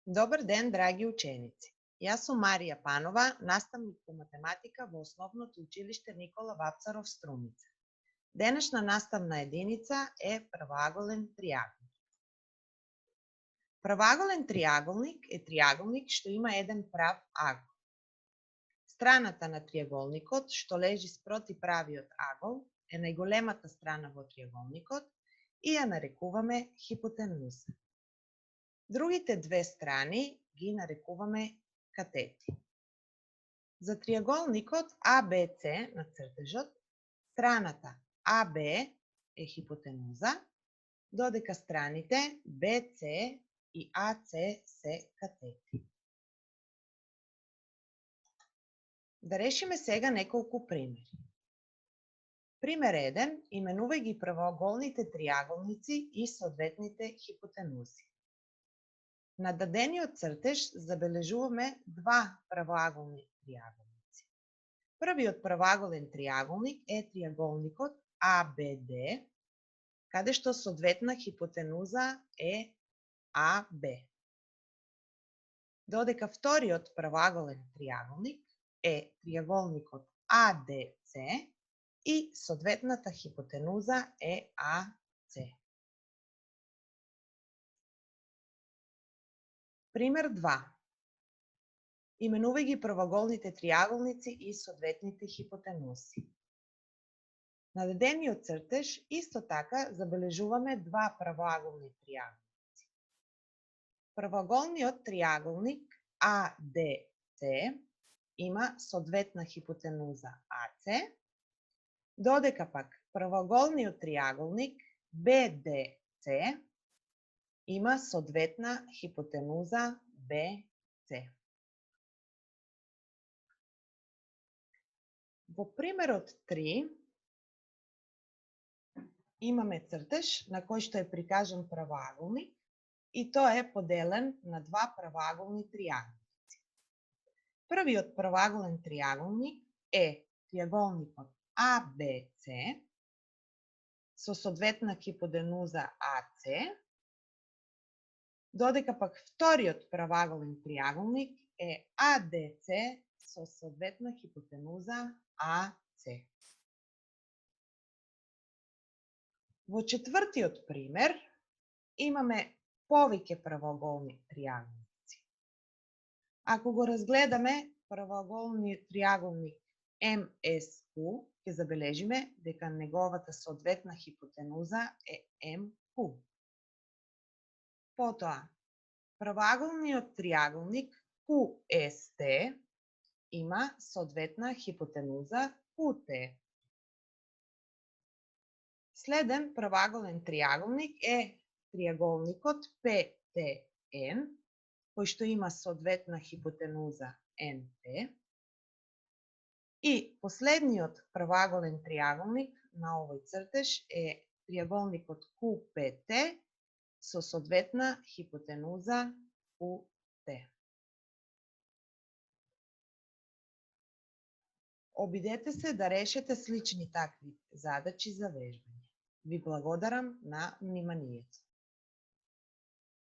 Добар ден, драги ученици! Јас сум Марија Панова, наставник по математика во Основното училиште Никола Вапцаров Струмица. Денешна наставна единица е правоаголен триаголник. Правоаголен триаголник е триаголник што има еден прав агол. Страната на триаголникот што лежи спроти правиот агол е најголемата страна во триаголникот и ја нарекуваме хипотенуза. Другите две страни ги нарекуваме катети. За триаголникот ABC на цртежот, страната AB е хипотенуза, додека страните BC и AC се катети. Да решиме сега неколку примери. Пример 1. Именувај ги правоаголните триаголници и соодветните хипотенузи. На дадениот цртеж забележуваме два правоаголни триаголници. Првиот правоаголен триаголник е триаголникот ABD, каде што соодветна хипотенуза е AB. Додека вториот правоаголен триаголник е триаголникот ADC и соодветната хипотенуза е AC. Пример 2. Именувај ги правоаголните триаголници и соодветните хипотенузи. На дадениот цртеж исто така забележуваме два правоаголни триаголници. Правоаголниот триаголник ADC има соодветна хипотенуза AC, додека пак правоаголниот триаголник BDC има соодветна хипотенуза BC. Во примерот 3 имаме цртеж на кој што е прикажан правоаголник и тој е поделен на два правоаголни триаголници. Првиот правоаголен триаголник е триаголникот ABC со соодветна хипотенуза AC, додека пак вториот правоаголен триаголник е ADC со соодветна хипотенуза AC. Во четвртиот пример имаме повеќе правоаголни триаголници. Ако го разгледаме правоаголниот триаголник MSQ, ќе забележиме дека неговата соодветна хипотенуза е MQ. Потоа, правоаголниот триаголник QST има соодветна хипотенуза QT. Следен правоаголен триаголник е триаголникот PTN, кој што има соодветна хипотенуза NP. И последниот правоаголен триаголник на овој цртеж е триаголникот QPT со соодветна хипотенуза QT. Обидете се да решите слични такви задачи за вежбање. Ви благодарам на вниманието.